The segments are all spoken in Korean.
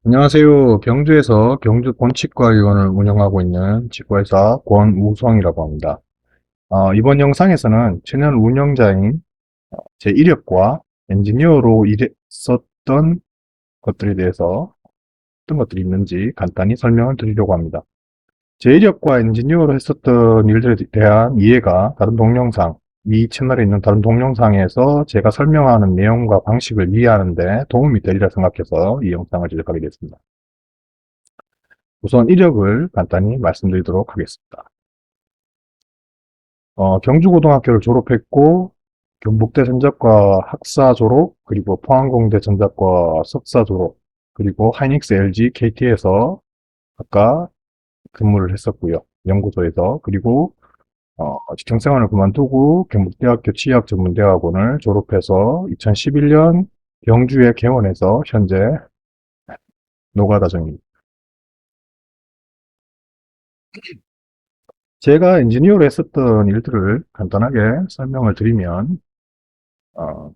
안녕하세요. 경주에서 경주 본치과의원을 운영하고 있는 치과의사 권우성이라고 합니다. 이번 영상에서는 채널 운영자인 제 이력과 엔지니어로 일했었던 것들에 대해서 어떤 것들이 있는지 간단히 설명을 드리려고 합니다. 제 이력과 엔지니어로 했었던 일들에 대한 이해가 다른 동영상, 이 채널에 있는 다른 동영상에서 제가 설명하는 내용과 방식을 이해하는 데 도움이 되리라 생각해서 이 영상을 제작하게 됐습니다. 우선 이력을 간단히 말씀드리도록 하겠습니다. 경주고등학교를 졸업했고 경북대 전자과 학사 졸업, 그리고 포항공대 전자과 석사 졸업, 그리고 하이닉스, LG, KT에서 각각 근무를 했었고요. 연구소에서. 그리고 직장생활을 그만두고 경북대학교 치의학전문대학원을 졸업해서 2011년 경주에 개원해서 현재 노가다 중입니다. 제가 엔지니어로 했었던 일들을 간단하게 설명을 드리면, 어,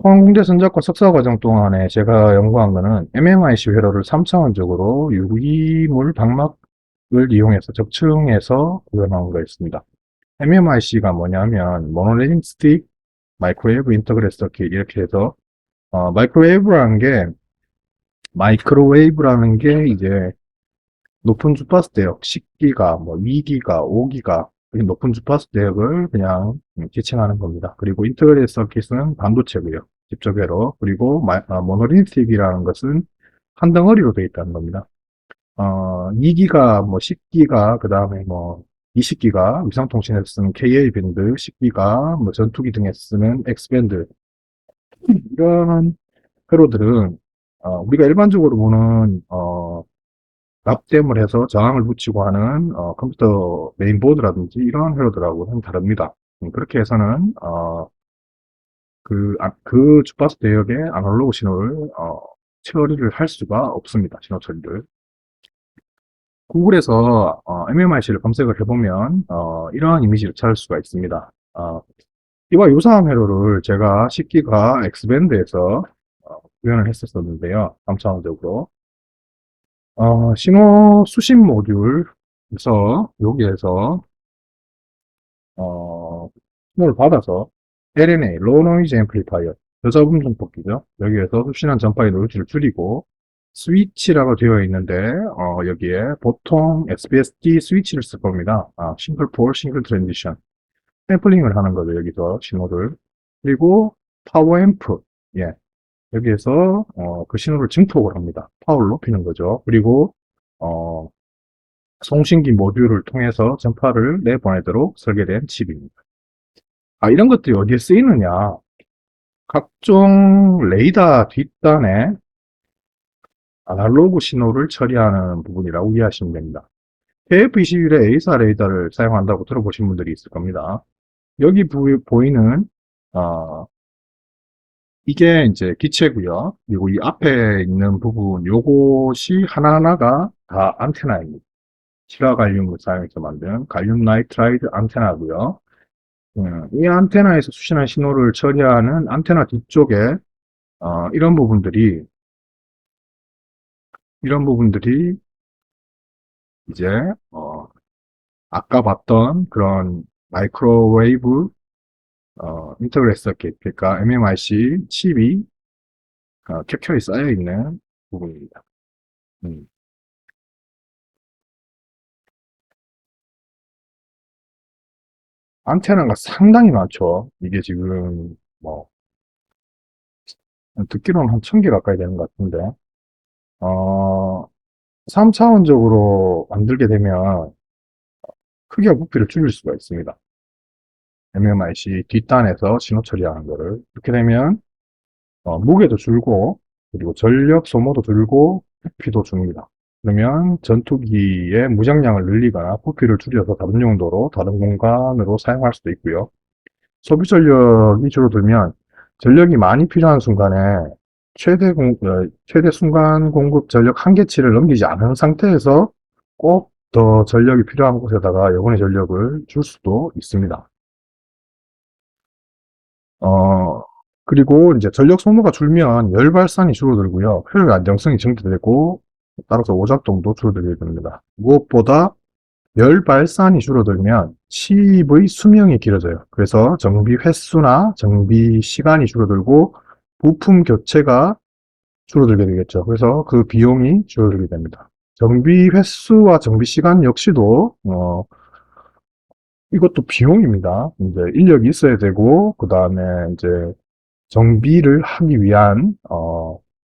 포항공대 전자과 석사 과정 동안에 제가 연구한 거는 MMIC 회로를 3차원적으로 유기물 방막을 이용해서 적층해서 구현한 거였습니다. MMIC가 뭐냐면, 모노리스틱 마이크로웨이브 인터그레스 서킷, 이렇게 해서, 마이크로웨이브라는 게 이제 높은 주파수 대역 10기가, 뭐 2기가, 5기가 높은 주파수 대역을 그냥 지칭하는 겁니다. 그리고 인터그레이트 서킷은 반도체고요. 직접 회로. 그리고 모노리틱이라는 것은 한 덩어리로 되어 있다는 겁니다. 2기가, 뭐 10기가, 그 다음에 뭐 20기가 위성통신에서 쓰는 KA 밴드, 10기가 뭐 전투기 등에 쓰는 X 밴드, 이런 회로들은 우리가 일반적으로 보는 납땜을 해서 저항을 붙이고 하는 컴퓨터 메인보드라든지 이런 회로들하고는 다릅니다. 그렇게 해서는 그 주파수 대역의 아날로그 신호를 처리를 할 수가 없습니다. 신호 처리를. 구글에서 MMIC를 검색을 해보면 이러한 이미지를 찾을 수가 있습니다. 이와 유사한 회로를 제가 10기가 X밴드에서 구현을 했었었는데요. 3차원적으로. 신호 수신 모듈에서, 여기에서, 신호를 받아서 LNA, Low Noise Amplifier, 저저음 전폭기죠. 여기에서 수신한 전파의 노이즈를 줄이고, 스위치라고 되어 있는데, 여기에 보통 SPSD 스위치를 쓸 겁니다. 싱글 폴, 싱글 트랜지션. 샘플링을 하는 거죠, 여기서 신호를. 그리고 파워 앰프, 예. 여기에서, 그 신호를 증폭을 합니다. 파워를 높이는 거죠. 그리고, 어, 송신기 모듈을 통해서 전파를 내보내도록 설계된 칩입니다. 이런 것들이 어디에 쓰이느냐? 각종 레이더 뒷단에 아날로그 신호를 처리하는 부분이라고 이해하시면 됩니다. KF21의 A사 레이더를 사용한다고 들어보신 분들이 있을 겁니다. 여기 보이는 이게 이제 기체고요. 그리고 이 앞에 있는 부분, 요것이 하나하나가 다 안테나입니다. 실화 갈륨을 사용해서 만든 갈륨 나이트라이드 안테나고요. 이 안테나에서 수신한 신호를 처리하는 안테나 뒤쪽에 이런 부분들이 이제 아까 봤던 그런 마이크로웨이브 인터그레이트 서킷, 그러니까 MMIC 칩이 켜켜이 쌓여 있는 부분입니다. 음. 안테나가 상당히 많죠. 이게 지금 뭐 듣기로는 한 1000개 가까이 되는 것 같은데, 어, 3차원적으로 만들게 되면 크기와 부피를 줄일 수가 있습니다. MMIC 뒷단에서 신호 처리하는 거를. 그렇게 되면 무게도 줄고, 그리고 전력 소모도 줄고, 부피도 줍니다. 그러면 전투기의 무장량을 늘리거나 부피를 줄여서 다른 용도로 다른 공간으로 사용할 수도 있고요. 소비 전력이 줄어들면 전력이 많이 필요한 순간에 최대 순간 공급 전력 한계치를 넘기지 않은 상태에서 꼭 더 전력이 필요한 곳에다가 여분의 전력을 줄 수도 있습니다. 그리고 이제 전력 소모가 줄면 열 발산이 줄어들고요. 효율 안정성이 증대되고 따라서 오작동도 줄어들게 됩니다. 무엇보다 열 발산이 줄어들면 칩의 수명이 길어져요. 그래서 정비 횟수나 정비 시간이 줄어들고 부품 교체가 줄어들게 되겠죠. 그래서 그 비용이 줄어들게 됩니다. 정비 횟수와 정비 시간 역시도 이것도 비용입니다. 이제 인력이 있어야 되고 그 다음에 이제 정비를 하기 위한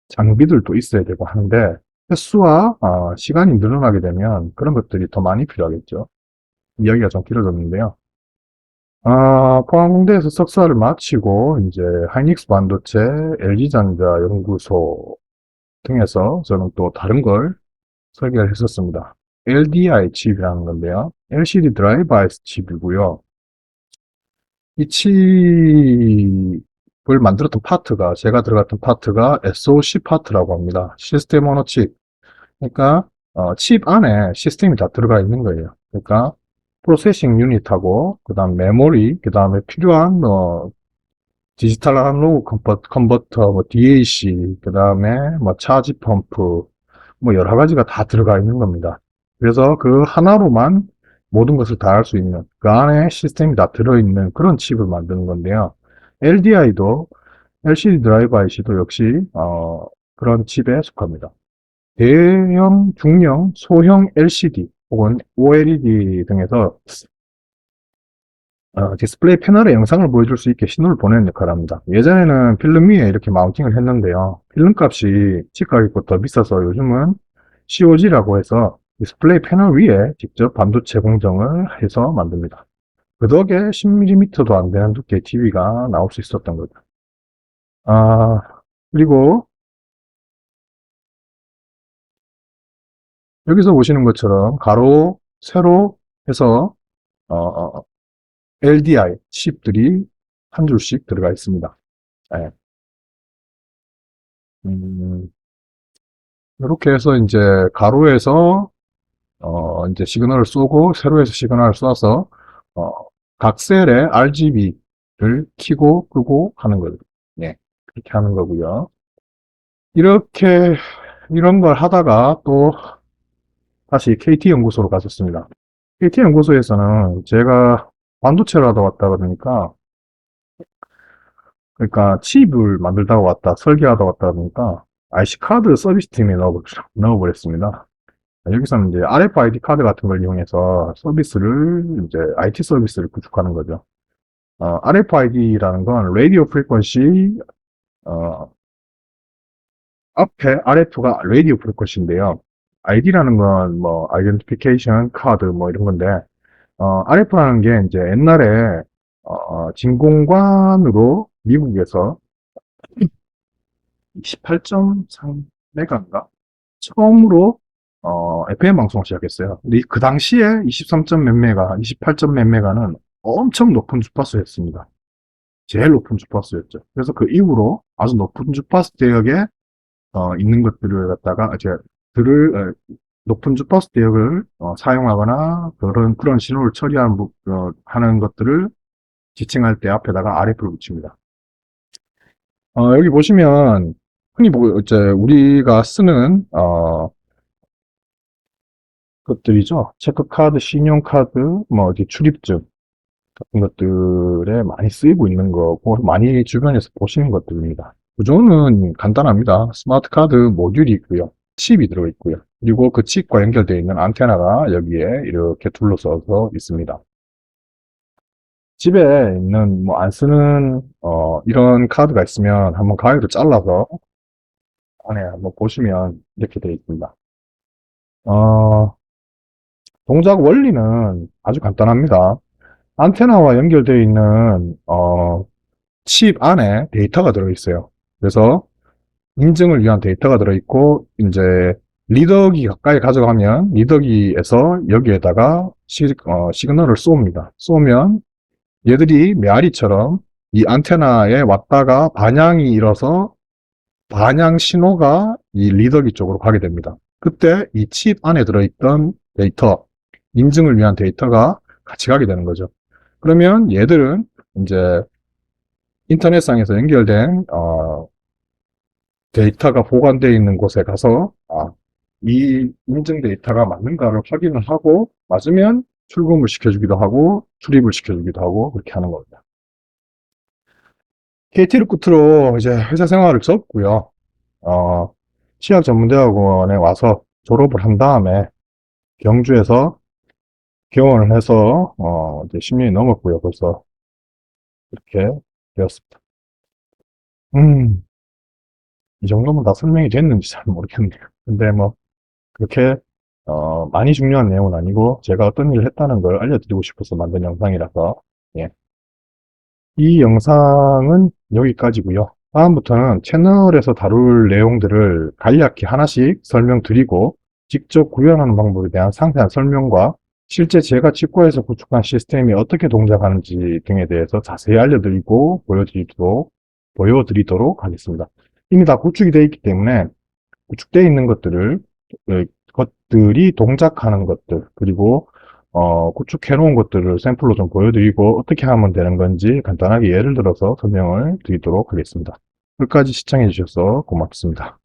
장비들도 있어야 되고 하는데 횟수와 시간이 늘어나게 되면 그런 것들이 더 많이 필요하겠죠. 이야기가 좀 길어졌는데요. 포항공대에서 석사를 마치고 이제 하이닉스 반도체, LG전자 연구소 등에서 저는 또 다른 걸 설계를 했었습니다. LDI 칩이라는 건데요. LCD 드라이브 IC 칩이고요. 이 칩을 만들었던 파트가, 제가 들어갔던 파트가 SoC 파트라고 합니다. 시스템 오너 칩. 그러니까 칩 안에 시스템이 다 들어가 있는 거예요. 그러니까 프로세싱 유닛하고 그다음 메모리, 그다음에 필요한 디지털 아날로그 컨버터, 뭐 DAC, 그다음에 뭐 차지 펌프, 뭐 여러 가지가 다 들어가 있는 겁니다. 그래서 그 하나로만 모든 것을 다 할 수 있는 그 안에 시스템이 다 들어있는 그런 칩을 만드는 건데요. LDI도 LCD 드라이브 IC도 역시 그런 칩에 속합니다. 대형, 중형, 소형 LCD 혹은 OLED 등에서 디스플레이 패널에 영상을 보여줄 수 있게 신호를 보내는 역할을 합니다. 예전에는 필름 위에 이렇게 마운팅을 했는데요. 필름 값이 칩 가격보다 비싸서 요즘은 COG라고 해서 디스플레이 패널 위에 직접 반도체 공정을 해서 만듭니다. 그 덕에 10mm도 안 되는 두께의 TV가 나올 수 있었던 거죠. 아, 그리고 여기서 보시는 것처럼 가로, 세로 해서 LDI 칩들이 한 줄씩 들어가 있습니다. 네. 이렇게 해서 이제 가로에서 이제 시그널을 쏘고 세로에서 시그널을 쏴서 어, 각 셀에 RGB를 켜고 끄고 하는 거죠. 예, 그렇게 하는 거고요. 이렇게 이런 걸 하다가 또 다시 KT 연구소로 갔었습니다. KT 연구소에서는 제가 반도체를 하다 왔다 그러니까 그러니까 칩을 만들다가 왔다 설계하다 왔다 그러니까 IC 카드 서비스 팀에 넣어버렸습니다. 여기서는 이제 RFID 카드 같은 걸 이용해서 서비스를, 이제 IT 서비스를 구축하는 거죠. RFID라는 건 라디오 프리퀀시, 앞에 RF가 라디오 프리퀀시인데요. ID라는 건 뭐, 아이덴티피케이션 카드 뭐 이런 건데, RF라는 게 이제 옛날에, 진공관으로 미국에서 28.3메가인가? 처음으로 FM 방송을 시작했어요. 근데 그 당시에 23점 몇 메가, 28점 몇 메가는 엄청 높은 주파수였습니다. 제일 높은 주파수였죠. 그래서 그 이후로 아주 높은 주파수 대역에 있는 것들을 갖다가 높은 주파수 대역을 사용하거나 그런 신호를 처리하는 하는 것들을 지칭할 때 앞에다가 RF를 붙입니다. 여기 보시면 흔히 이제 우리가 쓰는 것들이죠. 체크카드, 신용카드, 뭐 어디 출입증 같은 것들에 많이 쓰이고 있는 거고 많이 주변에서 보시는 것들입니다. 구조는 간단합니다. 스마트 카드 모듈이 있고요. 칩이 들어있고요. 그리고 그 칩과 연결되어 있는 안테나가 여기에 이렇게 둘러서서 있습니다. 집에 있는 뭐 안 쓰는 이런 카드가 있으면 한번 가위로 잘라서 안에 한번 보시면 이렇게 되어 있습니다. 어, 동작 원리는 아주 간단합니다. 안테나와 연결되어 있는 칩 안에 데이터가 들어있어요. 그래서 인증을 위한 데이터가 들어있고 이제 리더기 가까이 가져가면 리더기에서 여기에다가 시그널을 쏩니다. 쏘면 얘들이 메아리처럼 이 안테나에 왔다가 반향이 일어서 반향 신호가 이 리더기 쪽으로 가게 됩니다. 그때 이 칩 안에 들어있던 데이터, 인증을 위한 데이터가 같이 가게 되는 거죠. 그러면 얘들은 이제 인터넷상에서 연결된 데이터가 보관되어 있는 곳에 가서 이 인증 데이터가 맞는가를 확인을 하고 맞으면 출금을 시켜주기도 하고 출입을 시켜주기도 하고 그렇게 하는 겁니다. KT를 끝으로 이제 회사 생활을 접고요. 치약전문대학원에 와서 졸업을 한 다음에 경주에서 개원을 해서 이제 10년이 넘었고요. 벌써 이렇게 되었습니다. 음, 이 정도면 다 설명이 됐는지 잘 모르겠네요. 근데 뭐 그렇게 많이 중요한 내용은 아니고 제가 어떤 일을 했다는 걸 알려드리고 싶어서 만든 영상이라서 예. 이 영상은 여기까지고요. 다음부터는 채널에서 다룰 내용들을 간략히 하나씩 설명드리고 직접 구현하는 방법에 대한 상세한 설명과 실제 제가 치과에서 구축한 시스템이 어떻게 동작하는지 등에 대해서 자세히 알려드리고 보여드리도록 하겠습니다. 이미 다 구축이 되어 있기 때문에 구축되어 있는 것들이 동작하는 것들, 그리고 구축해 놓은 것들을 샘플로 좀 보여드리고 어떻게 하면 되는 건지 간단하게 예를 들어서 설명을 드리도록 하겠습니다. 끝까지 시청해 주셔서 고맙습니다.